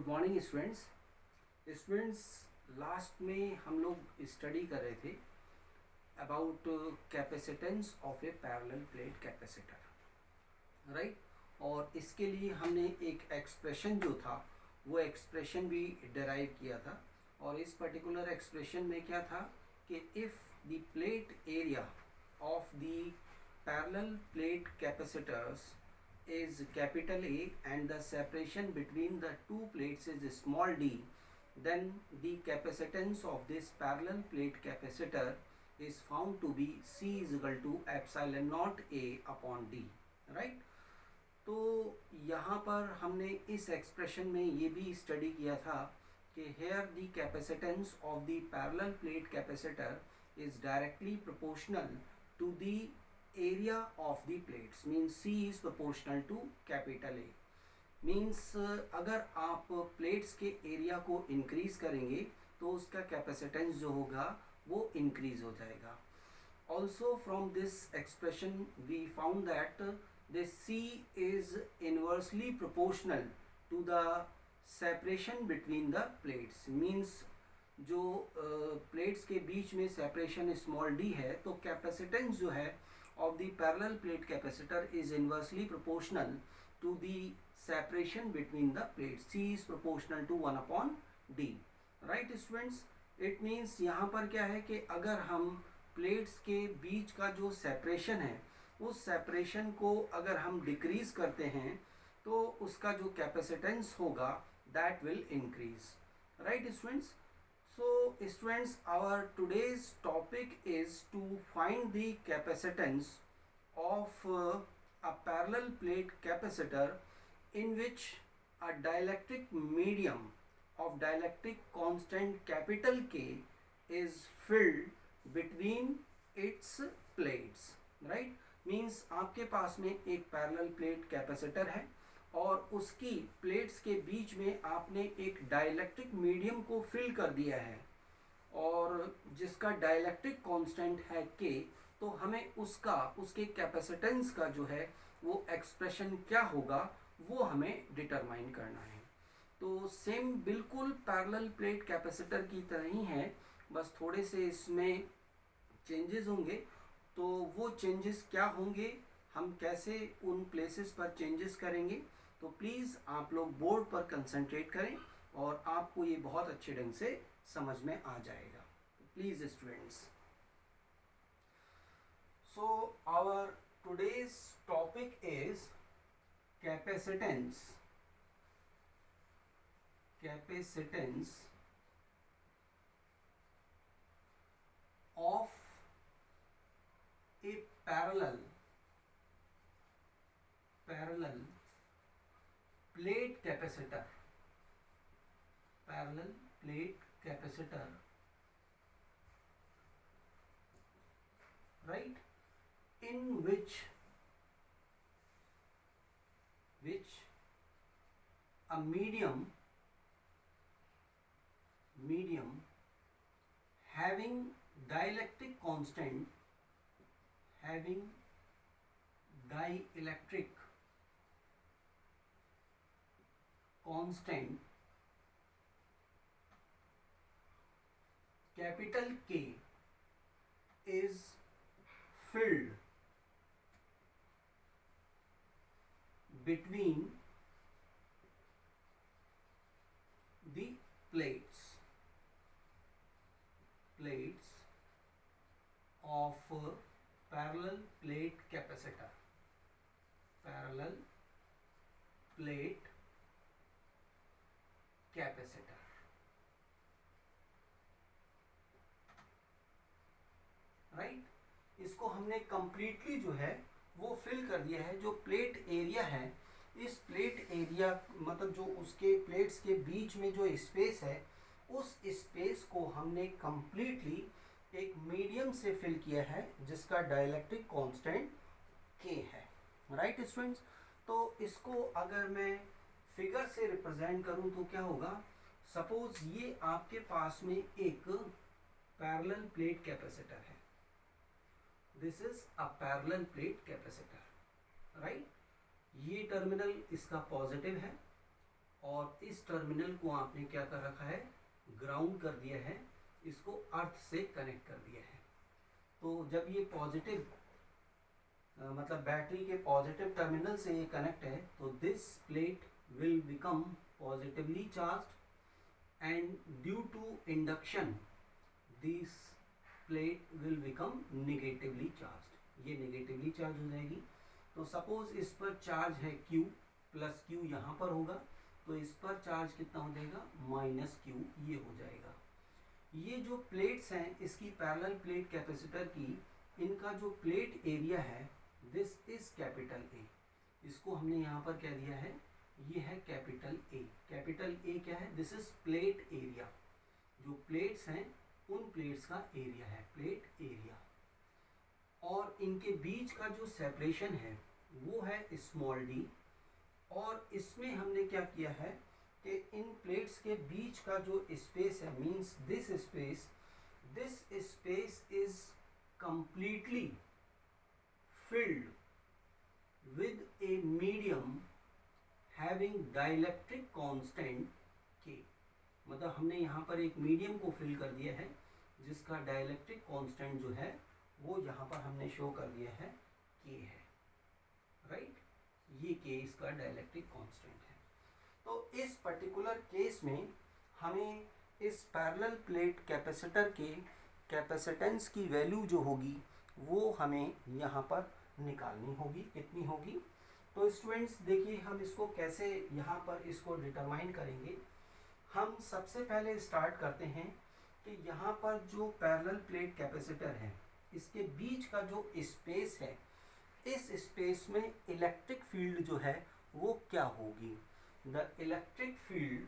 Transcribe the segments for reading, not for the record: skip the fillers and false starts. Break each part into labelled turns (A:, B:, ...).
A: Good morning students. Last में हम लोग स्टडी कर रहे थे about capacitance of a parallel plate capacitor, right. और इसके लिए हमने एक एक्सप्रेशन जो था वो एक्सप्रेशन भी डिराइव किया था। और इस पर्टिकुलर एक्सप्रेशन में क्या था कि if the plate area of the parallel plate capacitors is capital A and the separation between the two plates is small d, then the capacitance of this parallel plate capacitor is found to be C is equal to epsilon naught A upon D, right। तो यहाँ पर हमने इस expression में ये भी study किया था कि here the capacitance of the parallel plate capacitor is directly proportional to the area of the plates, means C is proportional to capital A, means अगर आप प्लेट्स के एरिया को इंक्रीज करेंगे तो उसका कैपेसिटेंस जो होगा वो इंक्रीज हो जाएगा। Also from this expression we found that this C is inversely proportional to the separation between the plates, means जो प्लेट्स के बीच में सेपरेशन स्मॉल d है तो कैपेसिटेंस जो है of the parallel plate capacitor is inversely proportional to the separation between the plates. C is proportional to 1 upon D, right students। it means यहाँ पर क्या है कि अगर हम प्लेट्स के बीच का जो सेपरेशन है उस सेपरेशन को अगर हम डिक्रीज करते हैं तो उसका जो कैपेसिटेंस होगा that will increase, right students. So students, our today's topic is to find the capacitance of a parallel plate capacitor in which a dielectric medium of dielectric constant capital K is filled between its plates, right। means आपके पास में एक parallel plate capacitor है और उसकी plates के बीच में आपने एक डाइलेक्ट्रिक मीडियम को फिल कर दिया है और जिसका डाइलेक्ट्रिक कांस्टेंट है K, तो हमें उसके कैपेसिटेंस का जो है वो एक्सप्रेशन क्या होगा वो हमें डिटरमाइन करना है। तो सेम बिल्कुल पैरेलल प्लेट कैपेसिटर की तरह ही है, बस थोड़े से इसमें चेंजेस होंगे। तो वो चेंजेस क्या होंगे, हम कैसे उन प्लेसेस पर चेंजेस करेंगे, तो प्लीज़ आप लोग बोर्ड पर कंसंट्रेट करें और आपको ये बहुत अच्छे ढंग से समझ में आ जाएगा। Please students, so our today's topic is capacitance of a parallel plate capacitor, parallel plate capacitor, right, in which a medium having dielectric constant capital K is filled between the plates of parallel plate capacitor, parallel plate capacitor, right. इसको हमने completely जो है वो fill कर दिया है। जो plate area है, इस प्लेट एरिया मतलब जो उसके प्लेट्स के बीच में जो स्पेस है उस स्पेस को हमने कंप्लीटली एक मीडियम से फिल किया है जिसका डाइलेक्ट्रिक कांस्टेंट K है, राइट स्टूडेंट्स। तो इसको अगर मैं फिगर से रिप्रेजेंट करूं तो क्या होगा, सपोज ये आपके पास में एक पैरेलल प्लेट कैपेसिटर है, this is a parallel plate capacitor, right. ये टर्मिनल इसका पॉजिटिव है और इस टर्मिनल को आपने क्या कर रखा है, ग्राउंड कर दिया है, इसको अर्थ से कनेक्ट कर दिया है। तो जब ये पॉजिटिव मतलब बैटरी के पॉजिटिव टर्मिनल से ये कनेक्ट है, तो this plate will become positively charged and due to induction this plate will become negatively charged. ये नेगेटिवली चार्ज हो जाएगी। तो सपोज इस पर चार्ज है Q प्लस Q यहाँ पर होगा, तो इस पर चार्ज कितना हो जाएगा, माइनस Q ये हो जाएगा। ये जो प्लेट्स हैं इसकी पैरेलल प्लेट कैपेसिटर की, इनका जो प्लेट एरिया है दिस इज कैपिटल ए। इसको हमने यहाँ पर क्या दिया है, ये है कैपिटल ए। कैपिटल ए क्या है, दिस इज प्लेट एरिया। जो प्लेट्स हैं उन प्लेट्स का एरिया है प्लेट एरिया। और इनके बीच का जो सेपरेशन है वो है स्मॉल डी। और इसमें हमने क्या किया है कि इन प्लेट्स के बीच का जो स्पेस है, means this space is completely filled with a medium having dielectric constant के। मतलब हमने यहाँ पर एक मीडियम को फिल कर दिया है जिसका डाइलेक्ट्रिक कांस्टेंट जो है वो यहाँ पर हमने शो कर दिया है के है, राइट। ये के इसका डाइलेक्ट्रिक कांस्टेंट है। तो इस पर्टिकुलर केस में हमें इस पैरेलल प्लेट कैपेसिटर के कैपेसिटेंस की वैल्यू जो होगी वो हमें यहाँ पर निकालनी होगी। कितनी होगी, तो स्टूडेंट्स देखिए हम इसको कैसे यहाँ पर इसको डिटरमाइन करेंगे। हम सबसे पहले स्टार्ट करते हैं कि यहाँ पर जो पैरेलल प्लेट कैपेसिटर है इसके बीच का जो स्पेस है, इस स्पेस में इलेक्ट्रिक फील्ड जो है वो क्या होगी। The electric field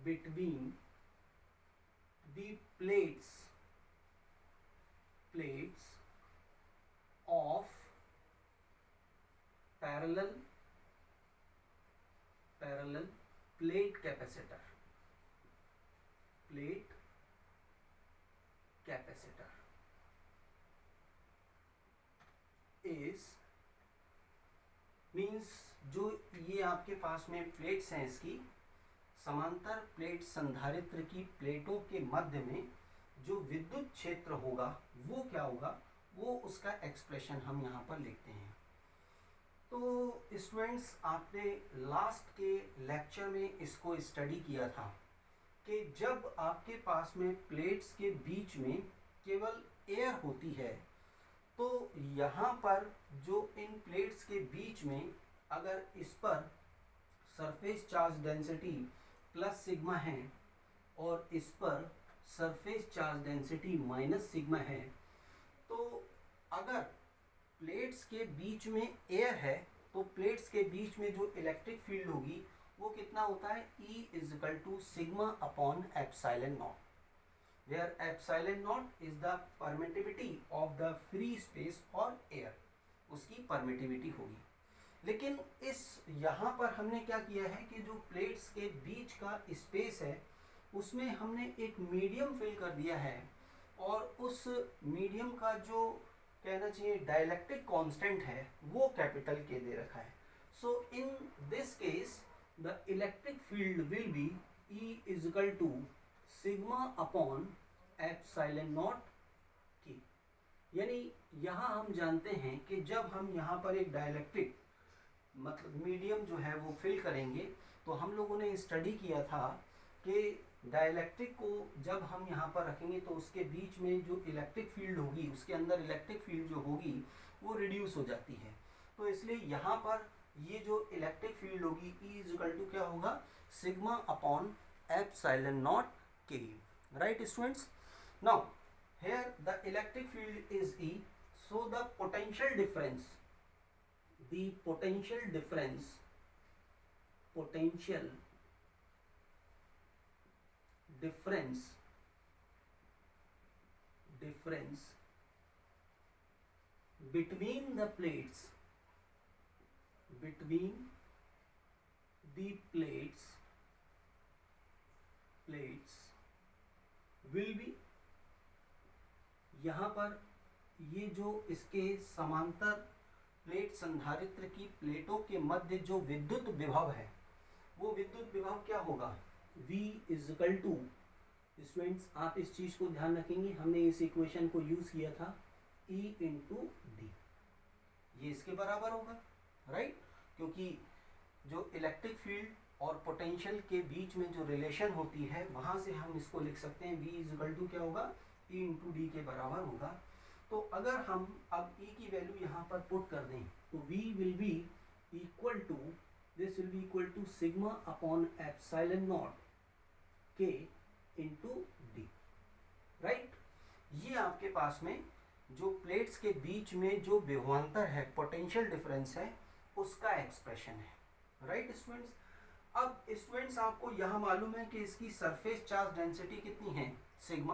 A: between the plates of parallel plate capacitor is means जो ये आपके पास में प्लेट्स हैं इसकी समांतर प्लेट संधारित्र की प्लेटों के मध्य में जो विद्युत क्षेत्र होगा वो क्या होगा, वो उसका एक्सप्रेशन हम यहाँ पर लिखते हैं। तो स्टूडेंट्स आपने लास्ट के लेक्चर में इसको स्टडी किया था कि जब आपके पास में प्लेट्स के बीच में केवल एयर होती है तो यहाँ पर जो इन प्लेट्स के बीच में अगर इस पर surface charge density plus sigma है और इस पर surface charge density minus sigma है, तो अगर प्लेट्स के बीच में एयर है तो प्लेट्स के बीच में जो इलेक्ट्रिक फील्ड होगी वो कितना होता है, E = sigma upon epsilon not, where epsilon naught is the permittivity of the free space or air, उसकी परमिटिविटी होगी। लेकिन इस यहाँ पर हमने क्या किया है कि जो प्लेट्स के बीच का स्पेस है उसमें हमने एक मीडियम फिल कर दिया है और उस मीडियम का जो कहना चाहिए डाइलेक्ट्रिक कांस्टेंट है वो कैपिटल के दे रखा है। So in this case the electric field will be E = sigma upon epsilon naught की। यानी यहाँ हम जानते हैं कि जब हम यहाँ पर एक डाइलेक्ट्रिक मतलब मीडियम जो है वो फिल करेंगे तो हम लोगों ने स्टडी किया था कि डाइलेक्ट्रिक को जब हम यहाँ पर रखेंगे तो उसके बीच में जो इलेक्ट्रिक फील्ड होगी, उसके अंदर इलेक्ट्रिक फील्ड जो होगी वो रिड्यूस हो जाती है। तो इसलिए यहाँ पर ये जो इलेक्ट्रिक फील्ड होगी E = क्या होगा, सिग्मा अपॉन एप्सिलॉन नॉट के। Right students, now here the electric field is E, so the potential difference between the plates will be, यहाँ पर ये जो इसके समांतर प्लेट संधारित्र की प्लेटों के मध्य जो विद्युत विभव है, वो विद्युत विभव क्या होगा, V is equal to, students आप इस चीज को ध्यान रखेंगे, हमने इस इक्वेशन को यूज किया था E इंटू डी, ये इसके बराबर होगा, राइट, क्योंकि जो इलेक्ट्रिक फील्ड और पोटेंशियल के बीच में जो रिलेशन होती है वहां से हम इसको लिख सकते हैं V इज इक्वल टू क्या होगा, E इंटू डी के बराबर होगा। तो अगर हम अब E की वैल्यू यहाँ पर पुट कर दें तो V will be equal to, this will be equal to sigma upon epsilon naught K into D, right. ये आपके पास में जो प्लेट्स के बीच में जो विभवांतर है, पोटेंशियल डिफरेंस है, उसका एक्सप्रेशन है, राइट स्टूडेंट्स। अब स्टूडेंट्स आपको यह मालूम है कि इसकी सरफेस चार्ज डेंसिटी कितनी है, सिग्मा,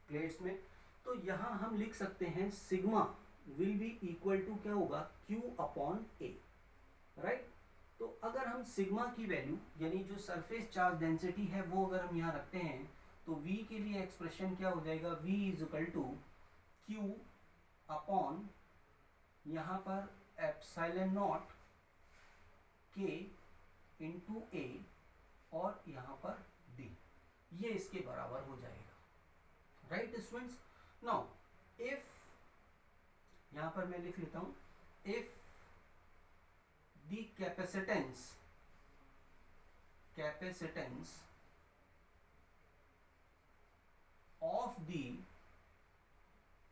A: प्लेट्स में, तो यहाँ हम लिख सकते हैं sigma will be equal to क्या होगा, Q अपॉन ए, राइट। तो अगर हम सिग्मा की वैल्यू यानी जो सरफेस चार्ज डेंसिटी है वो अगर हम यहाँ रखते हैं तो V के लिए एक्सप्रेशन क्या हो जाएगा, V is equal to Q upon यहाँ पर epsilon naught K into A और यहाँ पर D, ये इसके बराबर हो जाएगा, राइट स्टूडेंट्स। नाउ इफ, यहाँ पर मैं लिख लेता हूँ, if the capacitance of the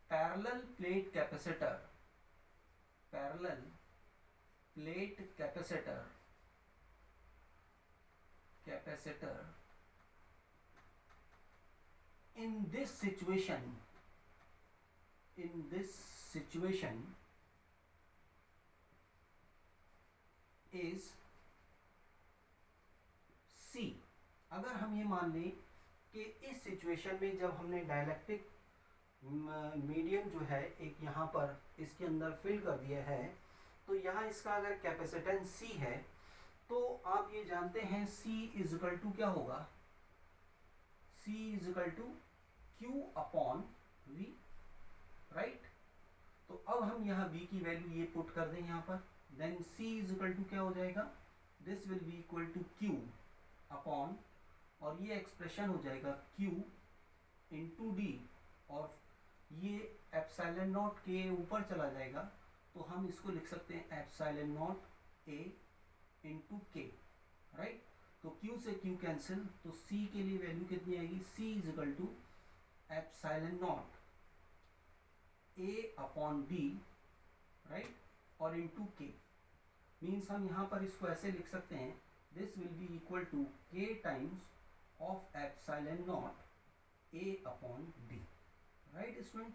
A: parallel plate capacitor in this situation is C। अगर हम ये मान लें कि इस सिचुएशन में जब हमने डाइलेक्ट्रिक मीडियम जो है एक यहाँ पर इसके अंदर फिल कर दिया है, तो यहाँ इसका अगर कैपेसिटेंस C है तो आप ये जानते हैं C इज इक्वल टू क्या होगा, C is equal to Q upon V, right. तो अब हम यहाँ V की वैल्यू ये पुट कर दें यहाँ पर, then C is equal to क्या हो जाएगा, this will be equal to Q upon, और ये एक्सप्रेशन हो जाएगा Q इंटू डी, और ये एप्सिलॉन नॉट के ऊपर चला जाएगा तो हम इसको लिख सकते हैं epsilon naught A into K, right. तो Q से Q कैंसिल, तो C के लिए वैल्यू कितनी आएगी, C is equal to epsilon naught A upon D, right, और इंटू के, मीन्स हम यहाँ पर इसको ऐसे लिख सकते हैं, this will be equal to K times of epsilon naught A upon D, right student।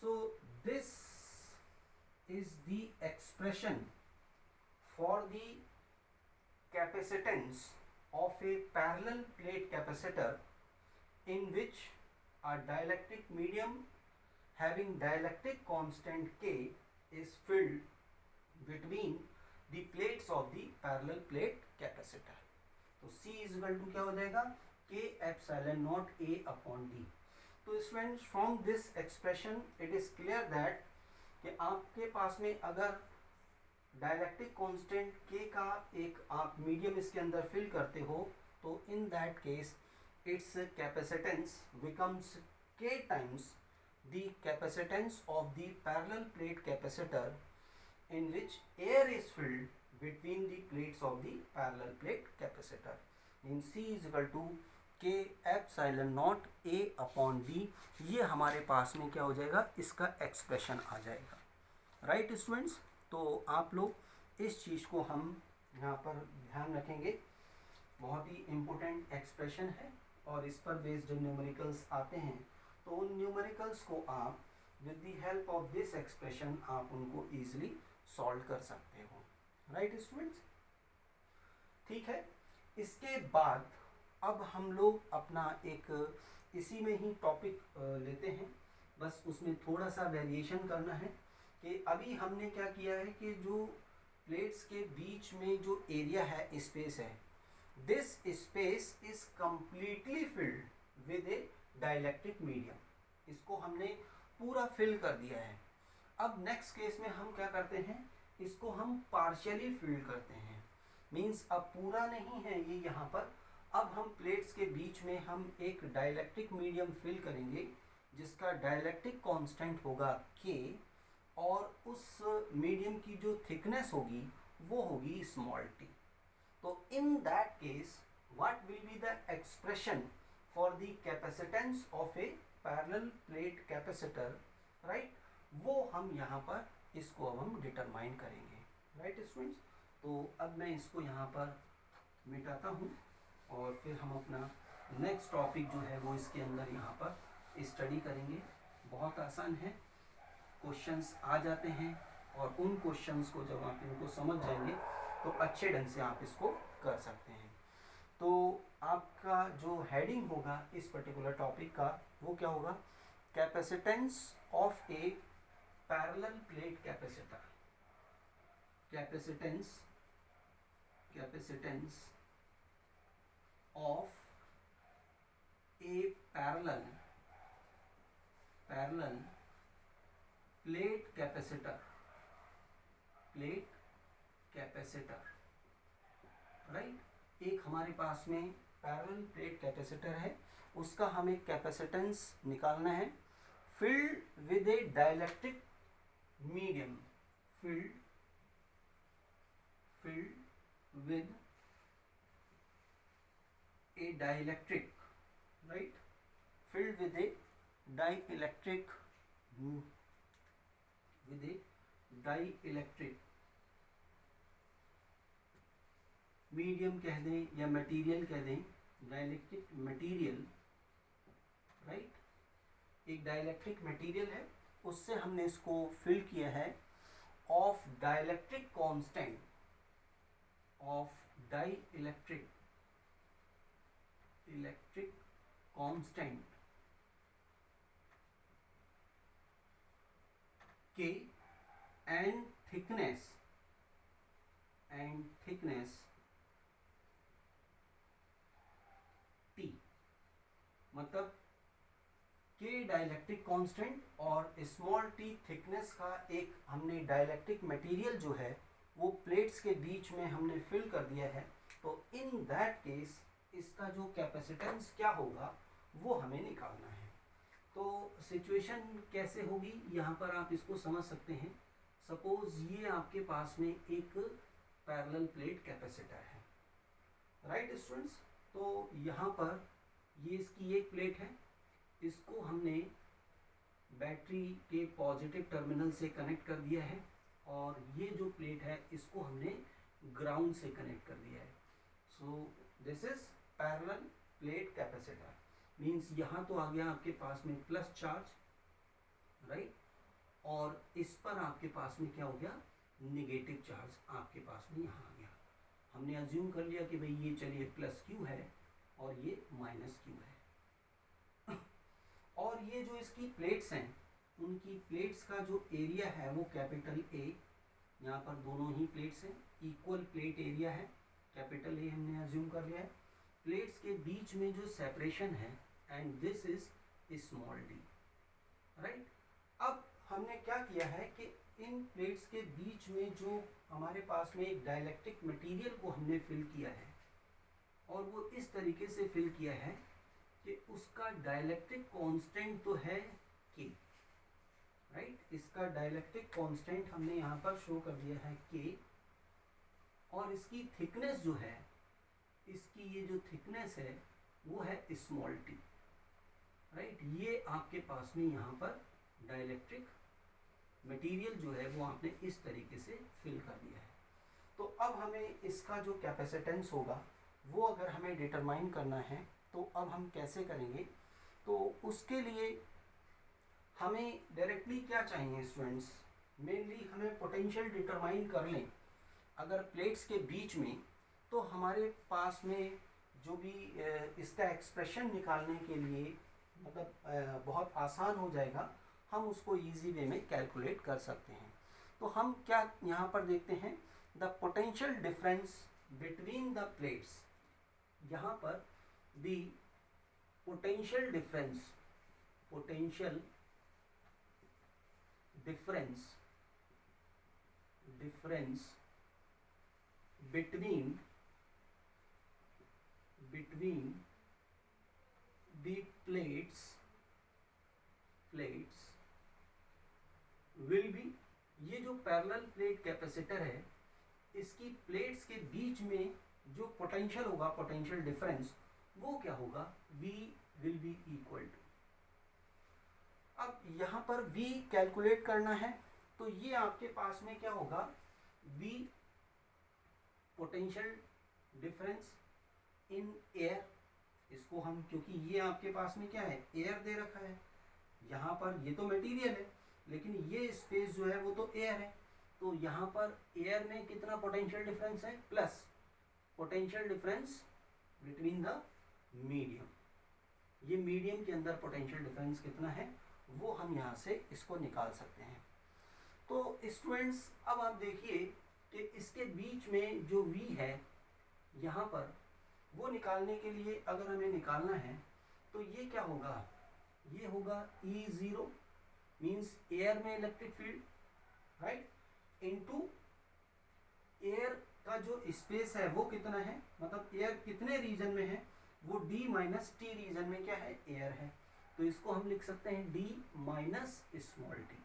A: so this is the expression for the capacitance of a parallel plate capacitor in which a dielectric medium having dielectric constant K is filled between the plates of the parallel plate capacitor। तो C is equal to क्या हो जाएगा, K epsilon naught A upon D। तो students from this expression it is clear that कि आपके पास में अगर डाइलेक्ट्रिक कांस्टेंट K का एक आप मीडियम इसके अंदर फिल करते हो तो in that case it's capacitance becomes K times the capacitance of the parallel plate capacitor in which air is filled between the plates of the parallel plate capacitor। In C is equal to K epsilon naught A upon D, ये हमारे पास में क्या हो जाएगा, इसका expression आ जाएगा, right students. तो आप लोग इस चीज़ को हम यहाँ पर ध्यान रखेंगे, बहुत ही इम्पोर्टेंट एक्सप्रेशन है और इस पर बेस्ड न्यूमेरिकल्स आते हैं, तो उन न्यूमेरिकल्स को आप with the help of this expression आप उनको ईजिली सॉल्व कर सकते हो, राइट स्टूडेंट्स। ठीक है, इसके बाद अब हम लोग अपना एक इसी में ही टॉपिक लेते हैं, बस उसमें थोड़ा सा वेरिएशन करना है कि अभी हमने क्या किया है कि जो प्लेट्स के बीच में जो एरिया है, स्पेस है, this space is completely filled with A dielectric medium, इसको हमने पूरा फिल कर दिया है। अब नेक्स्ट केस में हम क्या करते हैं, इसको हम पार्शियली फिल करते हैं, मीन्स अब पूरा नहीं है ये यहाँ पर। अब हम प्लेट्स के बीच में हम एक डाइलेक्ट्रिक मीडियम फिल करेंगे जिसका डाइलेक्ट्रिक कांस्टेंट होगा K, और उस मीडियम की जो थिकनेस होगी वो होगी स्मॉल t। तो in that case what will be the expression for the capacitance of a parallel plate capacitor, right, वो हम यहाँ पर इसको अब हम डिटरमाइन करेंगे, राइट स्टूडेंट्स। तो अब मैं इसको यहाँ पर मिटाता हूँ और फिर हम अपना नेक्स्ट टॉपिक जो है वो इसके अंदर यहाँ पर स्टडी करेंगे। बहुत आसान है, क्वेश्चंस आ जाते हैं और उन क्वेश्चंस को जब आप इनको समझ जाएंगे तो अच्छे ढंग से आप इसको कर सकते हैं। तो आपका जो हेडिंग होगा इस पर्टिकुलर टॉपिक का वो क्या होगा, capacitance of a parallel plate capacitor. Capacitance of a parallel plate capacitor, right. एक हमारे पास में पैरेलल प्लेट कैपेसिटर है, उसका हमें कैपेसिटेंस निकालना है filled with A dielectric medium, filled with A dielectric, right, filled with a dielectric medium कह दें या मटेरियल कह दें, डाइलेक्ट्रिक मटेरियल, राइट, एक डाइलेक्ट्रिक मटेरियल है, उससे हमने इसको फिल किया है of dielectric constant, constant K and thickness T, मतलब K डाइलेक्ट्रिक कांस्टेंट और स्मॉल t थिकनेस का एक हमने डाइलेक्ट्रिक मटेरियल जो है वो प्लेट्स के बीच में हमने फिल कर दिया है। तो इन दैट केस इसका जो कैपेसिटेंस क्या होगा वो हमें निकालना है। तो सिचुएशन कैसे होगी यहाँ पर आप इसको समझ सकते हैं। सपोज ये आपके पास में एक पैरेलल प्लेट कैपेसिटर है, राइट स्टूडेंट्स। तो यहाँ पर ये इसकी एक प्लेट है, इसको हमने बैटरी के पॉजिटिव टर्मिनल से कनेक्ट कर दिया है और ये जो प्लेट है इसको हमने ग्राउंड से कनेक्ट कर दिया है। सो this is parallel plate capacitor, means यहाँ तो आ गया आपके पास में प्लस चार्ज, राइट, और इस पर आपके पास में क्या हो गया, निगेटिव चार्ज आपके पास में यहाँ आ गया। हमने अज्यूम कर लिया कि भाई ये चलिए प्लस क्यू है और ये माइनस क्यू है। और ये जो इसकी प्लेट्स हैं उनकी प्लेट्स का जो एरिया है वो कैपिटल ए, यहाँ पर दोनों ही प्लेट्स हैं, इक्वल प्लेट एरिया है, कैपिटल ए हमने अज्यूम कर लिया है। प्लेट्स के बीच में जो सेपरेशन है and this is small D, right. अब हमने क्या किया है कि इन प्लेट्स के बीच में जो हमारे पास में एक डाइलेक्ट्रिक मटेरियल को हमने फिल किया है और वो इस तरीके से फिल किया है कि उसका डाइलेक्ट्रिक कांस्टेंट तो है K, राइट, इसका डाइलेक्ट्रिक कांस्टेंट हमने यहाँ पर शो कर दिया है K, और इसकी थिकनेस जो है, इसकी ये जो थिकनेस है वो है स्मॉल t, राइट। ये आपके पास में यहाँ पर डाइलेक्ट्रिक मटेरियल जो है वो आपने इस तरीके से फिल कर दिया है। तो अब हमें इसका जो कैपेसिटेंस होगा वो अगर हमें डिटरमाइन करना है तो अब हम कैसे करेंगे, तो उसके लिए हमें डायरेक्टली क्या चाहिए स्टूडेंट्स, मेनली हमें पोटेंशियल डिटरमाइन कर लें अगर प्लेट्स के बीच में, तो हमारे पास में जो भी इसका एक्सप्रेशन निकालने के लिए मतलब बहुत आसान हो जाएगा, हम उसको इजी वे में कैलकुलेट कर सकते हैं। तो हम क्या यहाँ पर देखते हैं, the potential difference between the plates, यहाँ पर the potential difference potential difference between the plates will be, ये जो पैरेलल प्लेट कैपेसिटर है इसकी प्लेट्स के बीच में जो पोटेंशियल होगा, पोटेंशियल डिफरेंस, वो क्या होगा, V will be equal to, अब यहाँ पर V कैलकुलेट करना है तो ये आपके पास में क्या होगा, V potential difference in air, इसको हम, क्योंकि ये आपके पास में क्या है, एयर दे रखा है, यहाँ पर ये तो मटेरियल है लेकिन ये स्पेस जो है वो तो एयर है, तो यहाँ पर एयर में कितना पोटेंशियल डिफरेंस है, plus potential difference between the medium, ये मीडियम के अंदर पोटेंशियल डिफरेंस कितना है वो हम यहाँ से इसको निकाल सकते हैं। तो स्टूडेंट्स अब आप देखिए कि इसके बीच में जो V है यहाँ पर, वो निकालने के लिए अगर हमें निकालना है तो ये क्या होगा, ये होगा E0 मीन्स एयर में electric field, right, into air का जो स्पेस है वो कितना है, मतलब एयर कितने रीजन में है, वो D माइनस टी रीजन में क्या है, एयर है, तो इसको हम लिख सकते हैं D minus small T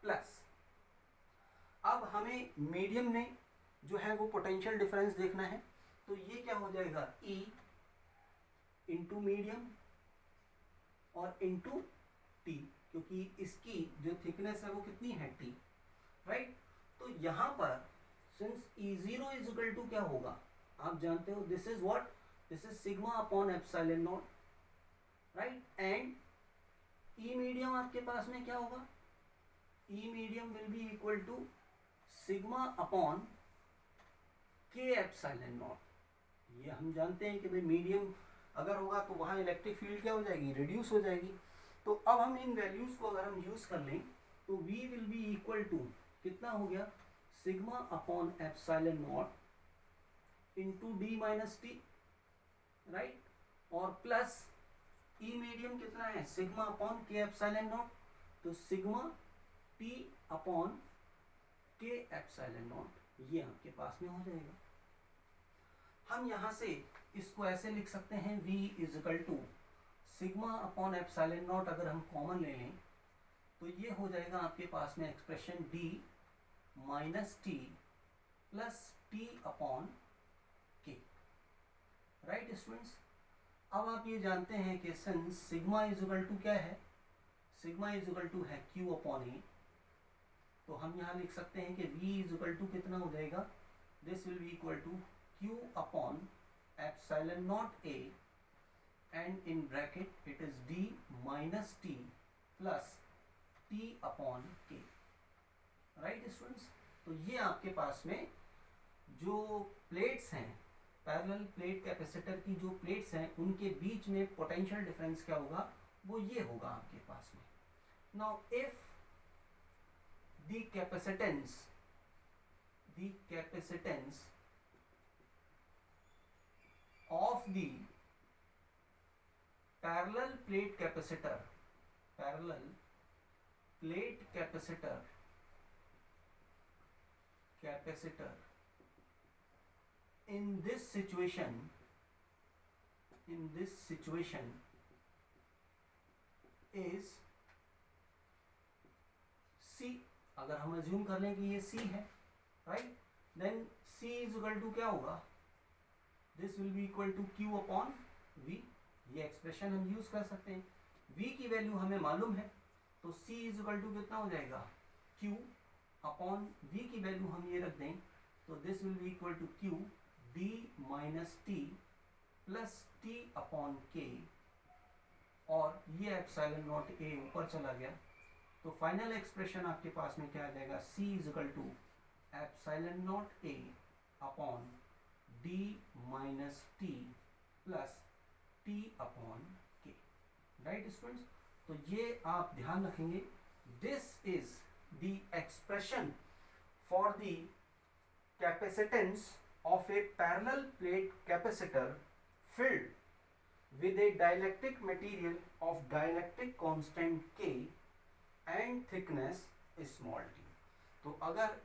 A: plus, अब हमें मीडियम में जो है वो पोटेंशियल डिफरेंस देखना है तो ये क्या हो जाएगा, E इंटू मीडियम और इंटू टी, क्योंकि इसकी जो थिकनेस है वो कितनी है, T, राइट। तो यहाँ पर since E0 is equal to क्या होगा, आप जानते हो, this is what, this is sigma upon epsilon naught, right, and E medium आपके पास में क्या होगा, E medium will be equal to sigma upon K epsilon naught, ये हम जानते हैं कि भाई मीडियम अगर होगा तो वहाँ इलेक्ट्रिक फील्ड क्या हो जाएगी, रिड्यूस हो जाएगी। तो अब हम इन वैल्यूज को अगर हम यूज कर लें तो V will be equal to कितना हो गया, sigma upon epsilon naught into D minus T, right, और प्लस E मीडियम कितना है, sigma upon K epsilon naught, तो sigma T upon K epsilon naught, ये आपके पास में हो जाएगा। हम यहाँ से इसको ऐसे लिख सकते हैं, V is equal to sigma upon epsilon naught, अगर हम कॉमन ले लें तो ये हो जाएगा आपके पास में expression D minus T plus T upon K, right students. अब आप ये जानते हैं कि since sigma is equal to क्या है, सिग्मा इज इक्वल टू है Q अपॉन ए, तो हम यहाँ लिख सकते हैं कि V इज इक्वल टू कितना हो जाएगा, this will be equal to Q upon epsilon naught A and in bracket it is D minus T plus T upon K, right students. तो ये आपके पास में जो प्लेट्स हैं, पैरेलल प्लेट कैपेसिटर की जो प्लेट्स हैं, उनके बीच में पोटेंशियल डिफरेंस क्या होगा, वो ये होगा आपके पास में। Now if the capacitance of the parallel plate capacitor in this situation is C, अगर हम अज्यूम कर लें कि ये C है, right, then C is equal to क्या होगा, this will be equal to Q upon V, ये एक्सप्रेशन हम यूज कर सकते हैं। V की वैल्यू हमें मालूम है तो C इज इक्वल टू कितना हो जाएगा, Q अपॉन V की वैल्यू हम ये रख दें तो this will be equal to Q D minus T plus T upon K, और ये एप्सिलॉन नॉट A ऊपर चला गया, तो फाइनल एक्सप्रेशन आपके पास में क्या आ जाएगा, C is equal to epsilon naught A upon D minus T plus T upon K, right students. तो ये आप ध्यान रखेंगे, this is the expression for the capacitance of a parallel plate capacitor filled with a dielectric material of dielectric constant K and thickness small t। तो अगर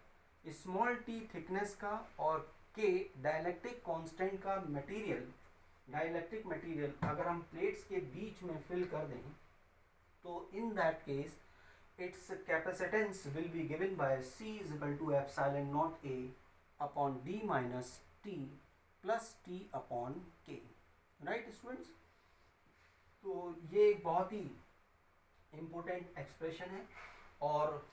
A: small t thickness का और K dielectric constant का material, dielectric material अगर हम plates के बीच में fill कर दें, तो in that case its capacitance will be given by C is equal to epsilon naught A upon D minus T plus T upon K। Right students, तो ये एक बहुत ही इम्पोर्टेंट एक्सप्रेशन है और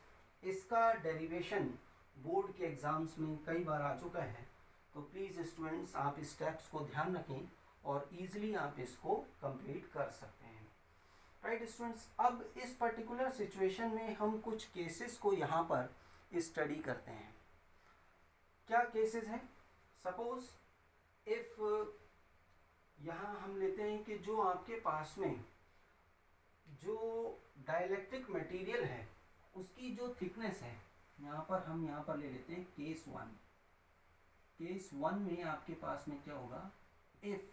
A: इसका डेरिवेशन बोर्ड के एग्जाम्स में कई बार आ चुका है। तो प्लीज़ स्टूडेंट्स आप इस स्टेप्स को ध्यान रखें और इजीली आप इसको कंप्लीट कर सकते हैं। राइट स्टूडेंट्स, अब इस पर्टिकुलर सिचुएशन में हम कुछ केसेस को यहाँ पर स्टडी करते हैं। क्या केसेस हैं? सपोज इफ यहाँ हम लेते हैं कि जो आपके पास में जो डाइलेक्ट्रिक मटेरियल है उसकी जो थिकनेस है, यहाँ पर ले लेते हैं केस वन। केस वन में आपके पास में क्या होगा, if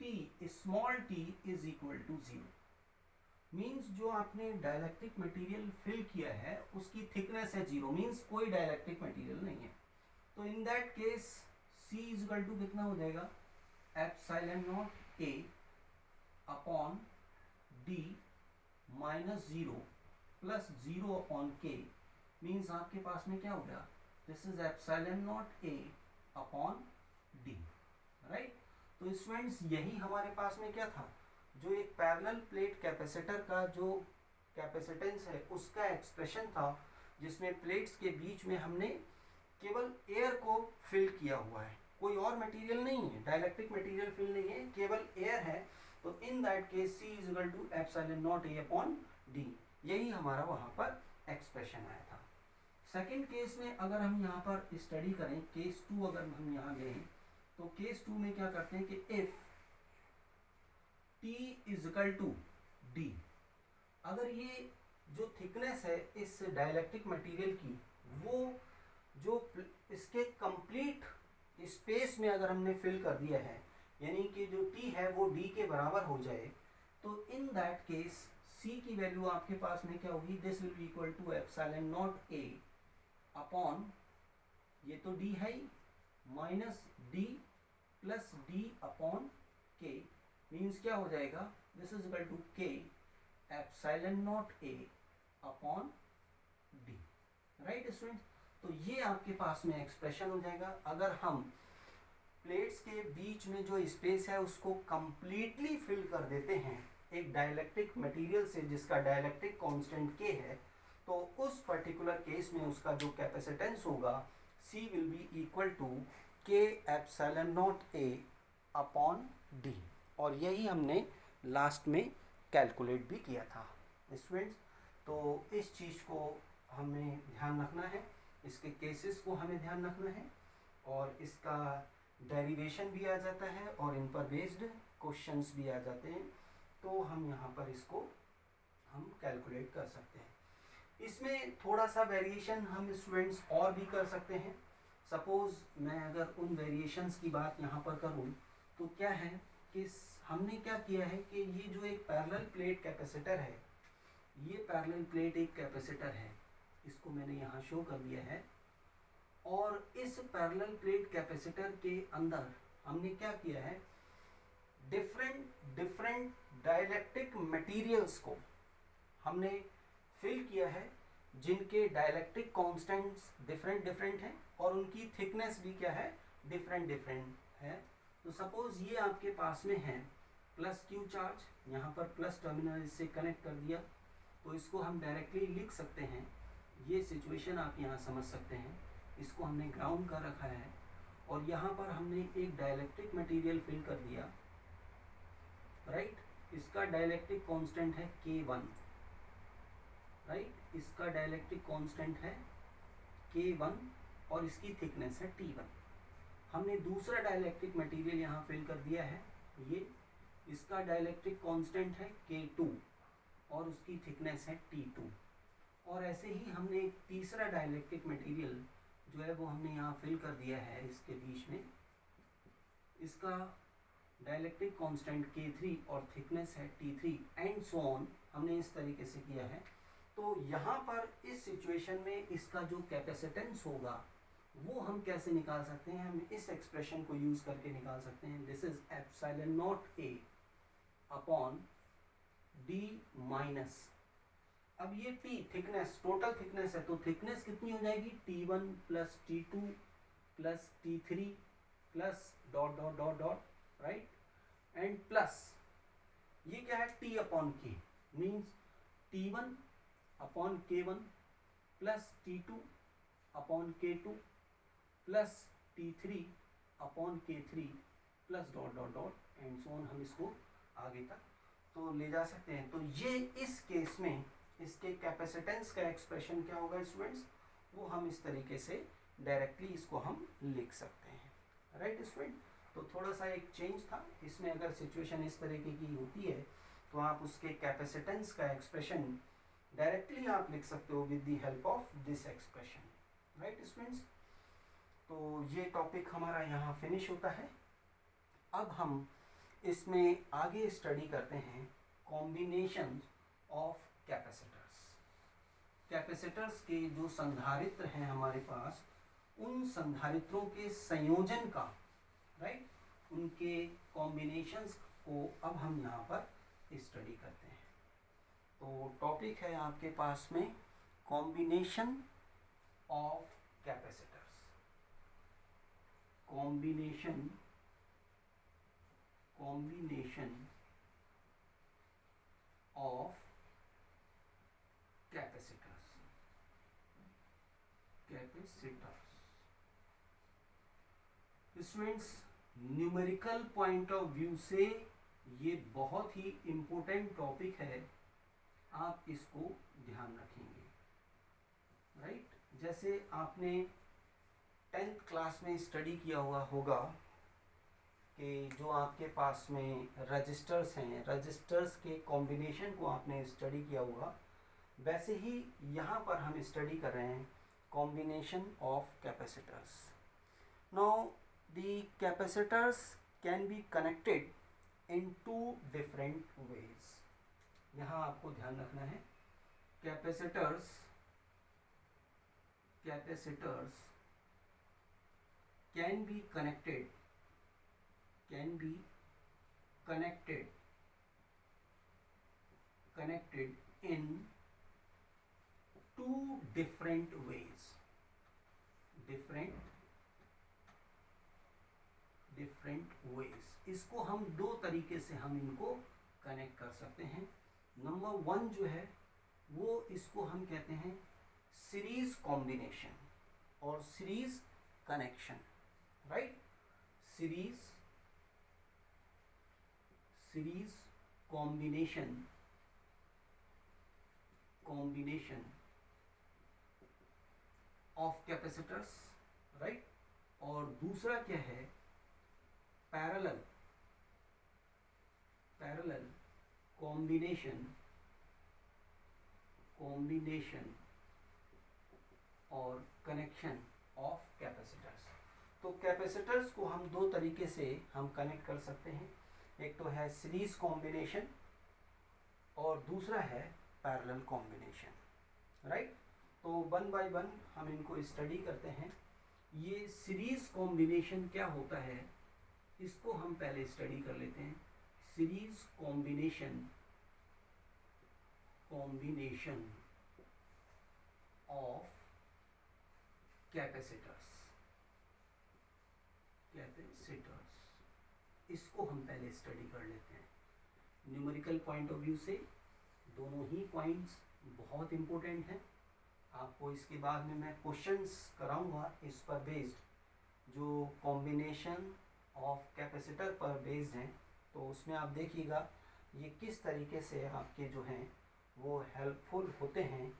A: T small T is equal to 0, means जो आपने डाइलेक्ट्रिक मटेरियल फिल किया है उसकी थिकनेस है 0, मीन्स कोई डाइलेक्ट्रिक मटेरियल नहीं है। तो in that case C is equal to कितना हो जाएगा, epsilon naught A upon D minus 0 plus 0 upon K, means आपके पास में क्या हो गया, this is epsilon naught A upon D। Right, तो स्टूडेंट्स यही हमारे पास में क्या था, जो एक पैरेलल प्लेट कैपेसिटर का जो कैपेसिटेंस है उसका एक्सप्रेशन था, जिसमें प्लेट्स के बीच में हमने केवल एयर को फिल किया हुआ है, कोई और मटेरियल नहीं है, डाइलेक्ट्रिक मटेरियल फिल नहीं है, केवल एयर है। तो in that case C is equal to epsilon naught A upon D, यही हमारा वहाँ पर एक्सप्रेशन आया था। सेकेंड केस में अगर हम यहाँ पर स्टडी करें, केस 2 अगर हम यहाँ लें, तो केस 2 में क्या करते हैं कि if T is equal to D, अगर ये जो थिकनेस है इस डाइलेक्ट्रिक मटेरियल की, वो जो इसके कंप्लीट स्पेस में अगर हमने फिल कर दिया है, यानी कि जो T है वो D के बराबर हो जाए, तो इन दैट केस C की वैल्यू आपके पास में क्या होगी, this will be equal to epsilon naught A upon, ये तो D है ही, minus D plus D upon K, means क्या हो जाएगा, this is equal to K epsilon naught A upon D। Right students, तो ये आपके पास में एक्सप्रेशन हो जाएगा। अगर हम प्लेट्स के बीच में जो स्पेस है उसको कंप्लीटली फिल कर देते हैं एक डाइलेक्ट्रिक मटेरियल से जिसका डाइलेक्ट्रिक कांस्टेंट K है, तो उस पर्टिकुलर केस में उसका जो कैपेसिटेंस होगा C will be equal to K epsilon naught A upon D, और यही हमने लास्ट में कैलकुलेट भी किया था स्टूडेंट्स। तो इस चीज़ को हमें ध्यान रखना है, इसके केसेस को हमें ध्यान रखना है, और इसका डेरिवेशन भी आ जाता है और इन पर बेस्ड क्वेश्चंस भी आ जाते हैं, तो हम यहाँ पर इसको हम कैलकुलेट कर सकते हैं। इसमें थोड़ा सा वेरिएशन हम स्टूडेंट्स और भी कर सकते हैं। सपोज़ मैं अगर उन वेरिएशंस की बात यहाँ पर करूँ, तो क्या है कि हमने क्या किया है कि ये जो एक पैरेलल प्लेट कैपेसिटर है, ये पैरेलल प्लेट एक कैपेसिटर है, इसको मैंने यहाँ शो कर दिया है, और इस पैरेलल प्लेट कैपेसिटर के अंदर हमने क्या किया है, डिफरेंट डाइलेक्ट्रिक मटेरियल्स को हमने फिल किया है, जिनके डाइलेक्ट्रिक कांस्टेंट्स डिफरेंट हैं और उनकी थिकनेस भी क्या है, डिफरेंट है। तो सपोज ये आपके पास में है प्लस Q चार्ज, यहाँ पर प्लस टर्मिनल इससे कनेक्ट कर दिया, तो इसको हम डायरेक्टली लिख सकते हैं, ये सिचुएशन आप यहाँ समझ सकते हैं। इसको हमने ग्राउंड कर रखा है और यहाँ पर हमने एक डाइलेक्ट्रिक मटेरियल फिल कर दिया, राइट। इसका डाइलेक्ट्रिक कांस्टेंट है K1, राइट, इसका डाइलेक्ट्रिक कांस्टेंट है K1 और इसकी थिकनेस है T1। हमने दूसरा डाइलेक्ट्रिक मटेरियल यहाँ फिल कर दिया है, ये इसका डाइलेक्ट्रिक कांस्टेंट है K2 और उसकी थिकनेस है T2, और ऐसे ही हमने एक तीसरा डाइलेक्ट्रिक मटेरियल जो है वो हमने यहाँ फिल कर दिया है इसके बीच में, इसका डाइलेक्ट्रिक कांस्टेंट K3 और थिकनेस है T3 एंड सो ऑन, हमने इस तरीके से किया है। तो यहाँ पर इस सिचुएशन में इसका जो कैपेसिटेंस होगा वो हम कैसे निकाल सकते हैं, हम इस एक्सप्रेशन को यूज करके निकाल सकते हैं। This is epsilon naught A upon D minus, अब ये T थिकनेस, टोटल थिकनेस है, तो थिकनेस कितनी हो जाएगी, T1 plus T2 plus T3 plus dot dot dot dot, right, and plus ये क्या है, T upon K means T1 upon K1 plus T2 upon K2 plus T3 upon K3 plus dot dot dot and so on, हम इसको आगे तक तो ले जा सकते हैं। तो ये इस केस में इसके कैपेसिटेंस का एक्सप्रेशन क्या होगा स्टूडेंट्स, वो हम इस तरीके से डायरेक्टली इसको हम लिख सकते हैं, राइट स्टूडेंट। तो थोड़ा सा एक चेंज था इसमें, अगर सिचुएशन इस तरीके की होती है तो आप उसके कैपेसिटेंस का एक्सप्रेशन डायरेक्टली आप लिख सकते हो with the help of this expression, right students. तो ये टॉपिक हमारा यहाँ फिनिश होता है। अब हम इसमें आगे स्टडी करते हैं कॉम्बिनेशन ऑफ कैपेसिटर्स। कैपेसिटर्स के जो संधारित्र हैं हमारे पास, उन संधारित्रों के संयोजन का, राइट, उनके कॉम्बिनेशंस को अब हम यहाँ पर स्टडी करते हैं। तो टॉपिक है आपके पास में combination of capacitors, combination of capacitors, students numerical point of view से ये बहुत ही इम्पोर्टेंट टॉपिक है, आप इसको ध्यान रखेंगे, राइट। जैसे आपने 10th क्लास में स्टडी किया हुआ होगा कि जो आपके पास में रजिस्टर्स हैं, रजिस्टर्स के कॉम्बिनेशन को आपने स्टडी किया होगा, वैसे ही यहाँ पर हम स्टडी कर रहे हैं combination of capacitors. Now the capacitors can be connected in 2 different ways. यहाँ आपको ध्यान रखना है capacitors can be connected in 2 different ways, different ways। इसको हम 2 तरीके से हम इनको कनेक्ट कर सकते हैं। नंबर 1 जो है वो इसको हम कहते हैं सीरीज कॉम्बिनेशन और series connection, right. Series combination of capacitors, right. और दूसरा क्या है, पैरेलल कॉम्बिनेशन और कनेक्शन ऑफ कैपेसिटर्स। तो कैपेसिटर्स को हम 2 तरीके से हम कनेक्ट कर सकते हैं, एक तो है सीरीज कॉम्बिनेशन और दूसरा है पैरेलल कॉम्बिनेशन, राइट। तो 1 बाय 1 हम इनको स्टडी करते हैं। ये सीरीज कॉम्बिनेशन क्या होता है इसको हम पहले स्टडी कर लेते हैं। सीरीज कॉम्बिनेशन ऑफ कैपेसिटर्स, इसको हम पहले स्टडी कर लेते हैं। न्यूमेरिकल पॉइंट ऑफ व्यू से दोनों ही पॉइंट्स बहुत इंपॉर्टेंट हैं। आपको इसके बाद में मैं क्वेश्चंस कराऊंगा इस पर बेस्ड, जो कॉम्बिनेशन ऑफ कैपेसिटर पर बेस्ड हैं। तो उसमें आप देखिएगा ये किस तरीके से आपके जो हैं वो हेल्पफुल होते हैं,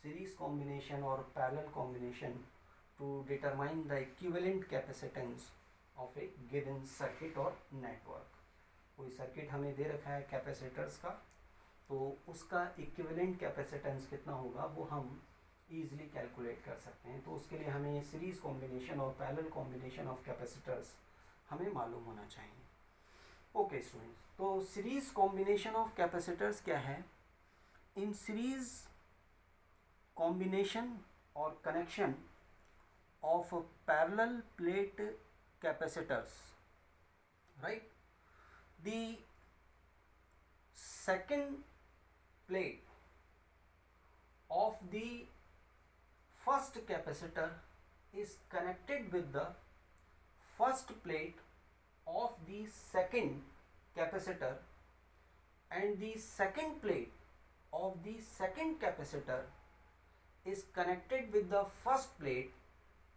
A: सीरीज कॉम्बिनेशन और parallel combination, to determine the equivalent capacitance of a given circuit और नेटवर्क। कोई सर्किट हमें दे रखा है कैपेसिटर्स का, तो उसका इक्विवेलेंट कैपेसिटेंस कितना होगा वो हम ईजिली कैलकुलेट कर सकते हैं। तो उसके लिए हमें सीरीज कॉम्बिनेशन और पैरेलल कॉम्बिनेशन ऑफ कैपेसिटर्स हमें मालूम होना चाहिए। ओके स्टूडेंट्स, तो सीरीज कॉम्बिनेशन ऑफ कैपेसिटर्स क्या है? In series combination or connection of parallel plate capacitors, right? The second plate of the first capacitor is connected with the first plate of the second capacitor, and the second plate of the second capacitor is connected with the first plate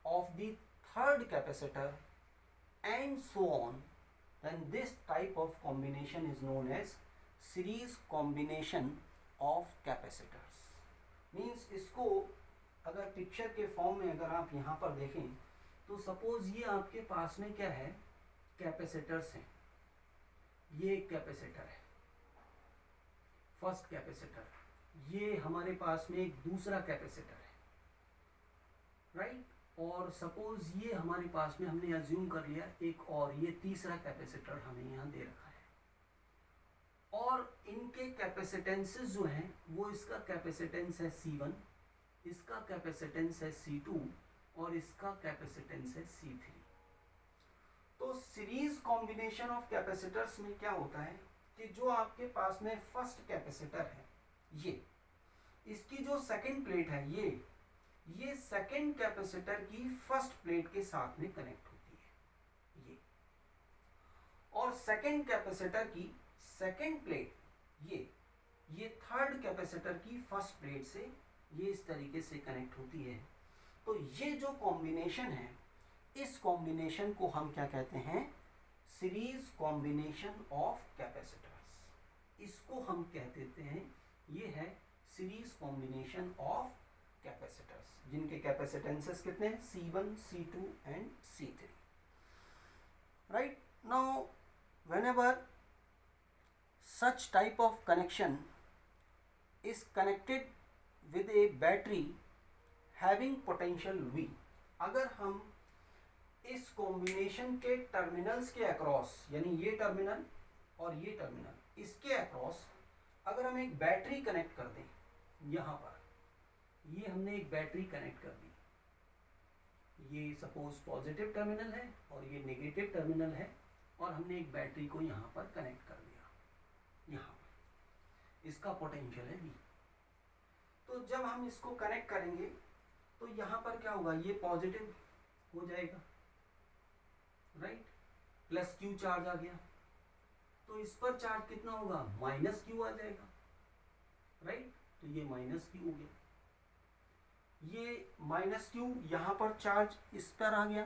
A: of the third capacitor, and so on. Then this type of combination is known as series combination of capacitors. Means इसको अगर picture के form में अगर आप यहाँ पर देखें तो सपोज ये आपके पास में क्या है, कैपेसिटर्स हैं. ये एक कैपेसिटर है, फर्स्ट कैपेसिटर. ये हमारे पास में एक दूसरा कैपेसिटर है, राइट? और सपोज ये हमारे पास में हमने अज्यूम कर लिया एक और ये तीसरा कैपेसिटर हमें यहाँ दे रखा है, और इनके कैपेसिटेंसेस जो हैं वो इसका कैपेसिटेंस है C1, इसका कैपेसिटेंस है C2 और इसका कैपेसिटेंस है C3. तो सीरीज कॉम्बिनेशन ऑफ कैपेसिटर्स में क्या होता है कि जो आपके पास में फर्स्ट कैपेसिटर है, ये इसकी जो सेकंड प्लेट है ये सेकंड कैपेसिटर की फर्स्ट प्लेट के साथ में कनेक्ट होती है ये, और सेकंड कैपेसिटर की सेकंड प्लेट ये थर्ड कैपेसिटर की फर्स्ट प्लेट से ये इस तरीके से कनेक्ट होती है. तो ये जो कॉम्बिनेशन है, इस कॉम्बिनेशन को हम क्या कहते हैं? Series combination of capacitors. इसको हम कह देते हैं ये है सीरीज कॉम्बिनेशन ऑफ कैपेसिटर्स, जिनके कैपेसिटेंसेस कितने हैं? C1, C2 and C3. Right now whenever such type of connection is connected with a battery having potential V, अगर हम इस कॉम्बिनेशन के टर्मिनल्स के अक्रॉस, यानी ये टर्मिनल और ये टर्मिनल, इसके अक्रॉस अगर हम एक बैटरी कनेक्ट कर दें, यहाँ पर ये हमने एक बैटरी कनेक्ट कर दी, ये सपोज पॉजिटिव टर्मिनल है और ये नेगेटिव टर्मिनल है, और हमने एक बैटरी को यहाँ पर कनेक्ट कर दिया. यहाँ पर इसका पोटेंशियल है V. तो जब हम इसको कनेक्ट करेंगे तो यहाँ पर क्या होगा? ये पॉजिटिव हो जाएगा, राइट? प्लस Q चार्ज आ गया, तो इस पर चार्ज कितना होगा? माइनस Q आ जाएगा, राइट? तो ये माइनस Q हो गया, ये माइनस Q यहाँ पर चार्ज इस पर आ गया.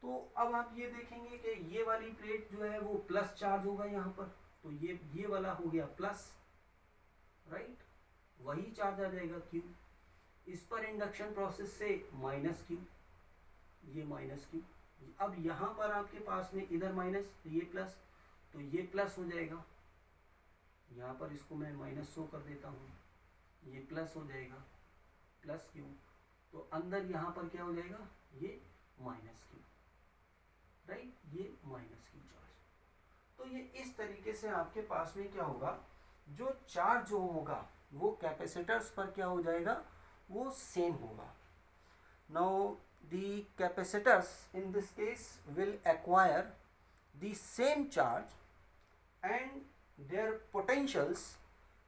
A: तो अब आप ये देखेंगे कि ये वाली प्लेट जो है वो प्लस चार्ज होगा यहाँ पर, तो ये वाला हो गया प्लस, राइट? वही चार्ज आ जाएगा Q. इस पर इंडक्शन प्रोसेस से माइनस Q, ये माइनस Q. अब यहाँ पर आपके पास में इधर माइनस, तो ये प्लस, तो ये प्लस हो जाएगा. यहाँ पर इसको मैं माइनस शो कर देता हूँ, ये प्लस हो जाएगा, प्लस Q. तो अंदर यहाँ पर क्या हो जाएगा? ये माइनस Q, राइट? ये माइनस Q चार्ज. तो ये इस तरीके से आपके पास में क्या होगा? जो चार्ज जो होगा वो कैपेसिटर्स पर क्या हो जाएगा? वो सेम होगा. Now the capacitors in this case will acquire the same charge and their potentials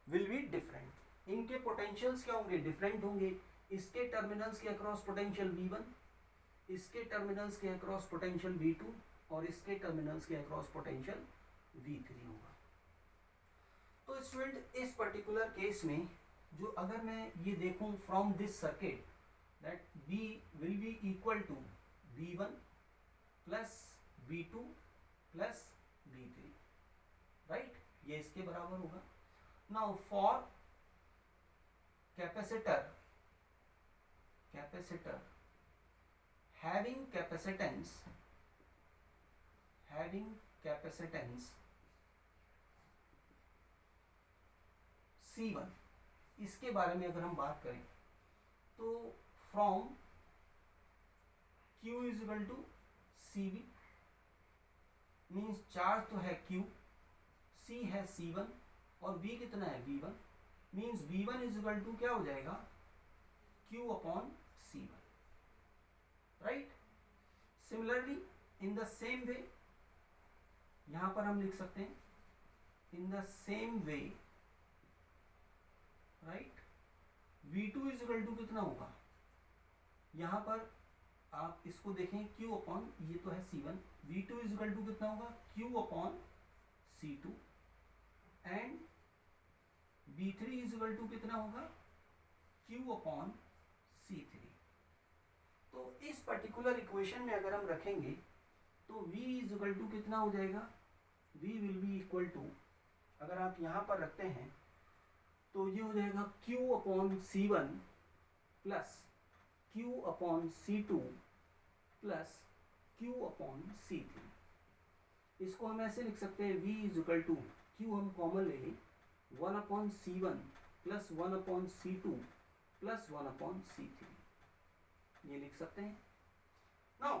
A: will be different. इनके potentials क्या होंगे? डिफरेंट होंगे. इसके टर्मिनल्स के अक्रॉस पोटेंशियल V1, इसके टर्मिनल्स के अक्रॉस पोटेंशियल V2 और इसके टर्मिनल्स के अक्रॉस पोटेंशियल V3 होगा. तो स्टूडेंट इस पर्टिकुलर केस में जो अगर मैं ये देखूं from this circuit, that V will be equal to V1 plus V2 plus V3, right? ये इसके बराबर होगा. Now for capacitor having capacitance C1, इसके बारे में अगर हम बात करें तो from Q is equal to CV means charge तो है Q, C है C1 और V कितना है V1, means V1 is equal to क्या हो जाएगा Q upon C1, right. Similarly in the same way यहां पर हम लिख सकते हैं in the same way, right, V2 is equal to कितना होगा, यहां पर आप इसको देखें Q अपॉन, ये तो है C1, V2 is equal to कितना होगा Q upon C2 and V3 is equal to कितना होगा Q अपॉन C3। तो इस पर्टिकुलर इक्वेशन में अगर हम रखेंगे तो V इज इक्वल टू कितना हो जाएगा, V will be equal to, अगर आप यहाँ पर रखते हैं तो ये हो जाएगा Q upon C1 plus Q upon C2 plus Q upon C3। इसको हम ऐसे लिख सकते हैं V is equal to, Q हम कॉमन ले लें, 1 upon C1 plus 1 upon C2 plus 1 upon C3, ये लिख सकते हैं। नाउ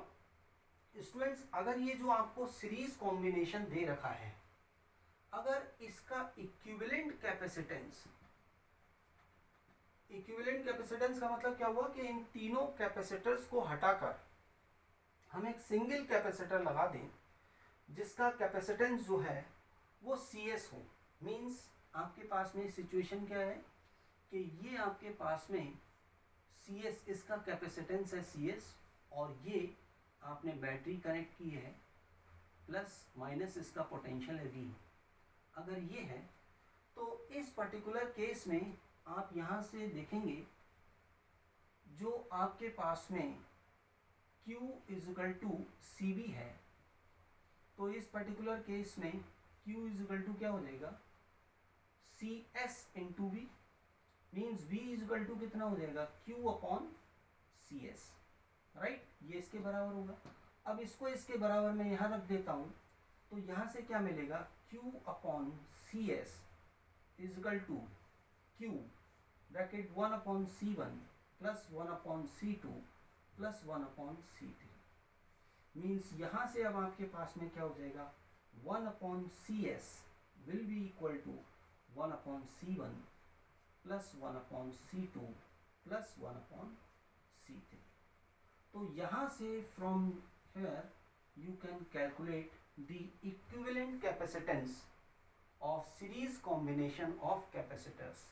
A: स्टूडेंट्स, अगर ये जो आपको सीरीज कॉम्बिनेशन दे रखा है, अगर इसका इक्विवेलेंट कैपेसिटेंस, इक्विवेलेंट कैपेसिटेंस का मतलब क्या हुआ कि इन तीनों कैपेसिटर्स को हटाकर हम एक सिंगल कैपेसिटर लगा दें जिसका कैपेसिटेंस जो है वो CS हो, मींस आपके पास में सिचुएशन क्या है कि ये आपके पास में CS, इसका कैपेसिटेंस है CS और ये आपने बैटरी कनेक्ट की है, प्लस माइनस इसका पोटेंशियल है V। अगर ये है तो इस पर्टिकुलर केस में आप यहाँ से देखेंगे जो आपके पास में Q is equal to CB है, तो इस पर्टिकुलर केस में Q इज इक्वल टू क्या हो जाएगा CS into V, means V is equal to कितना हो जाएगा Q अपॉन CS, राइट, ये इसके बराबर होगा। अब इसको इसके बराबर मैं यहाँ रख देता हूँ तो यहाँ से क्या मिलेगा Q upon CS is equal to Q bracket 1 upon C1 plus 1 upon C2 plus 1 upon C3, means यहाँ से अब आपके पास में क्या हो जाएगा 1 upon CS will be equal to 1 upon C1 plus 1 upon C2 plus 1 upon C3। तो यहाँ से from here you can calculate the equivalent capacitance of series combination of capacitors,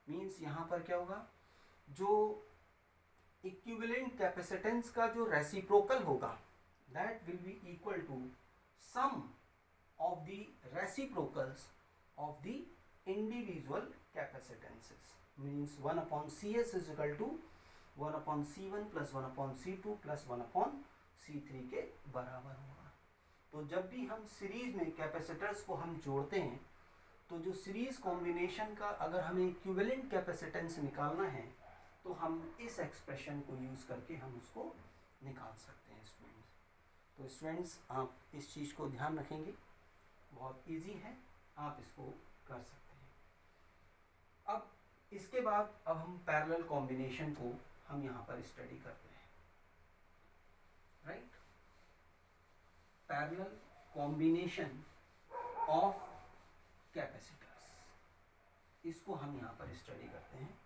A: means यहाँ पर क्या होगा, जो इक्विवेलेंट कैपेसिटेंस का जो रेसिप्रोकल होगा that will be equal to sum of the reciprocals of the individual capacitances, means 1 upon CS is equal to 1 upon C1 plus 1 upon C2 plus 1 upon C3 के बराबर होगा। तो जब भी हम सीरीज में कैपेसिटर्स को हम जोड़ते हैं तो जो सीरीज कॉम्बिनेशन का अगर हमें इक्विवेलेंट कैपेसिटेंस निकालना है तो हम इस एक्सप्रेशन को यूज़ करके हम उसको निकाल सकते हैं स्टूडेंट्स। तो स्टूडेंट्स आप इस चीज़ को ध्यान रखेंगे, बहुत इजी है, आप इसको कर सकते हैं। अब इसके बाद अब हम पैरेलल कॉम्बिनेशन को हम यहाँ पर स्टडी करते हैं, right. Parallel combination of capacitors, इसको हम यहाँ पर स्टडी करते हैं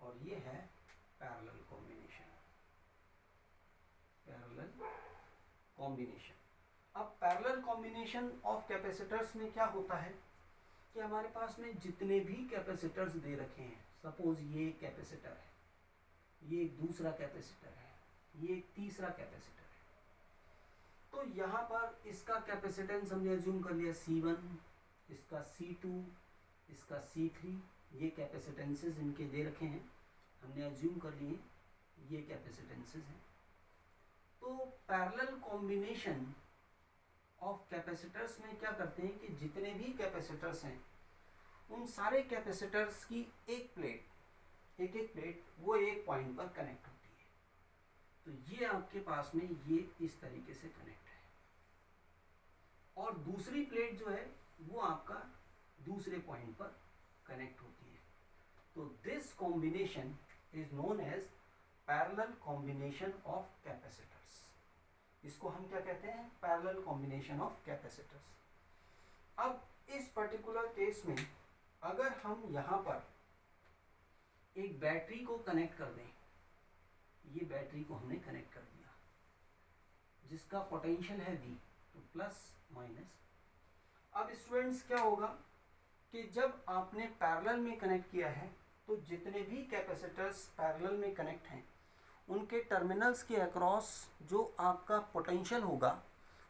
A: और ये है पैरेलल कॉम्बिनेशन, पैरेलल कॉम्बिनेशन। अब पैरेलल कॉम्बिनेशन ऑफ कैपेसिटर्स में क्या होता है कि हमारे पास में जितने भी कैपेसिटर्स दे रखे हैं, सपोज ये कैपेसिटर है, ये एक दूसरा कैपेसिटर है, ये एक तीसरा कैपेसिटर है, तो यहाँ पर इसका कैपेसिटेंस हमने अज्यूम कर लिया C1, इसका C2, इसका C3, ये कैपेसिटेंसेस इनके दे रखे हैं, हमने अज्यूम कर लिए ये कैपेसिटेंसेस हैं। तो पैरेलल कॉम्बिनेशन ऑफ कैपेसिटर्स में क्या करते हैं कि जितने भी कैपेसिटर्स हैं उन सारे कैपेसिटर्स की एक प्लेट वो एक पॉइंट पर कनेक्ट होती है। तो ये आपके पास में ये इस तरीके से कनेक्ट है और दूसरी प्लेट जो है वो आपका दूसरे पॉइंट पर कनेक्ट होती है। तो this combination is known as parallel combination of capacitors. इसको हम क्या कहते हैं, पैरेलल कॉम्बिनेशन ऑफ कैपेसिटर्स। अब इस पर्टिकुलर केस में अगर हम यहाँ पर एक बैटरी को कनेक्ट कर दें, ये बैटरी को हमने कनेक्ट कर दिया जिसका पोटेंशियल है V, तो प्लस माइनस। अब स्टूडेंट्स क्या होगा कि जब आपने पैरेलल में कनेक्ट किया है तो जितने भी कैपेसिटर्स पैरेलल में कनेक्ट हैं उनके टर्मिनल्स के अक्रॉस जो आपका पोटेंशियल होगा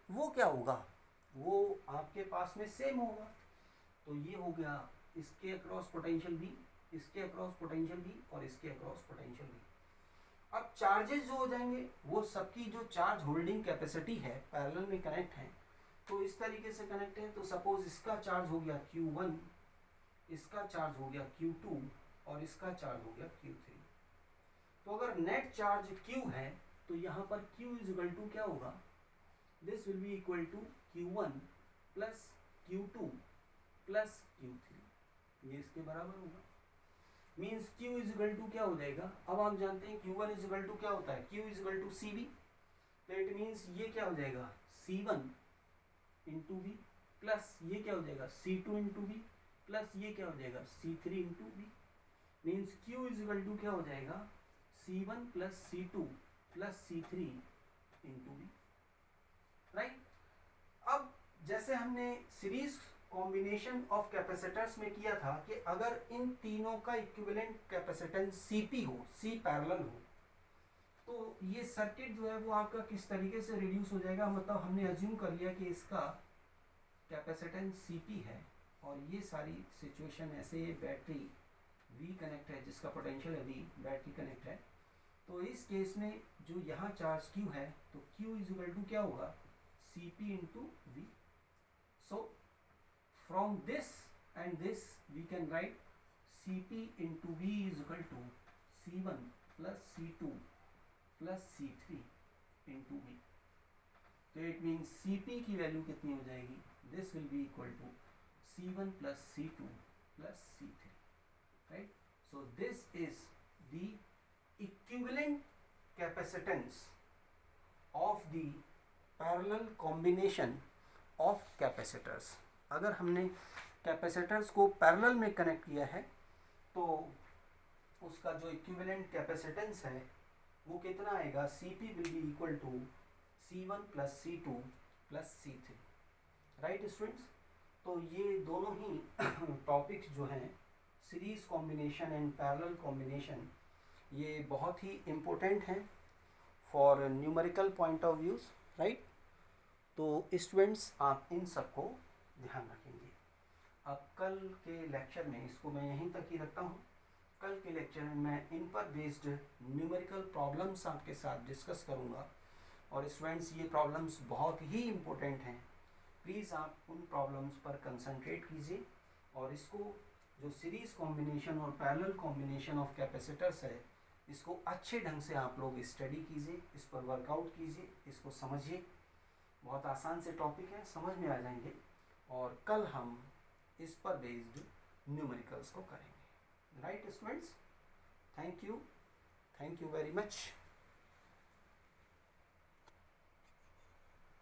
A: वो क्या होगा, वो आपके पास में सेम होगा। तो ये हो गया इसके अक्रॉस पोटेंशियल भी, इसके अक्रॉस पोटेंशियल भी और इसके अक्रॉस पोटेंशियल भी। अब चार्जेस जो हो जाएंगे वो सबकी जो चार्ज होल्डिंग कैपेसिटी है पैरेलल में कनेक्ट है तो इस तरीके से कनेक्ट है। तो सपोज इसका चार्ज हो गया Q1, इसका चार्ज हो गया Q2 और इसका चार्ज हो गया Q3। तो अगर नेट चार्ज Q है तो यहाँ पर Q इज इक्वल टू क्या होगा, this will be equal to Q1 plus Q2 plus Q3, ये इसके बराबर होगा। Means Q is equal to क्या हो जाएगा, अब आप जानते हैं Q1 इज इक्वल टू क्या होता है, Q is equal to CB। तो इट मीन्स ये क्या हो जाएगा C1 इंटू बी प्लस ये क्या हो जाएगा C2 इंटू बी प्लस ये क्या हो जाएगा C3 into B. Means Q is equal to क्या हो जाएगा C1 plus C2 plus C3 into B, right. अब जैसे हमने सीरीज कॉम्बिनेशन ऑफ कैपेसिटर्स में किया था कि अगर इन तीनों का इक्विवेलेंट कैपेसिटेंस Cp हो, C पैरेलल हो, तो ये सर्किट जो है वो आपका किस तरीके से रिड्यूस हो जाएगा। मतलब हमने अज्यूम कर लिया कि इसका कैपेसिटेंस Cp है और ये सारी सिचुएशन ऐसे, ये बैटरी V कनेक्ट है जिसका पोटेंशियल है V, बैटरी कनेक्ट है। तो इस केस में जो यहाँ चार्ज Q है तो Q इज इक्वल टू क्या होगा Cp into V। So from this and this we can write Cp into V is equal to C1 plus C2 plus C3 into V। तो it means Cp की value कितनी हो जाएगी, this will be equal to C1 plus C2 plus C3, right. So this is the equivalent capacitance of the parallel combination of capacitors। अगर हमने capacitors को parallel में connect किया है तो उसका जो इक्विवेलेंट कैपेसिटेंस है वो कितना आएगा, Cp will be equal to C1 plus C2 plus C3, right students. तो ये दोनों ही टॉपिक्स जो हैं series combination and parallel combination, ये बहुत ही इम्पोर्टेंट हैं for numerical point of views, right. तो स्टूडेंट्स आप इन सबको ध्यान रखेंगे। अब कल के लेक्चर में इसको मैं यहीं तक ही रखता हूँ। कल के लेक्चर में मैं इन पर बेस्ड न्यूमेरिकल प्रॉब्लम्स आपके साथ डिस्कस करूँगा और स्टूडेंट्स ये प्रॉब्लम्स बहुत ही इम्पोर्टेंट हैं। प्लीज़ आप उन प्रॉब्लम्स पर कंसंट्रेट कीजिए और इसको जो सीरीज कॉम्बिनेशन और पैरेलल कॉम्बिनेशन ऑफ कैपेसिटर्स है इसको अच्छे ढंग से आप लोग स्टडी कीजिए, इस पर वर्कआउट कीजिए, इसको समझिए। बहुत आसान से टॉपिक है, समझ में आ जाएंगे और कल हम इस पर बेस्ड न्यूमेरिकल्स को करेंगे, right students. Thank you very much.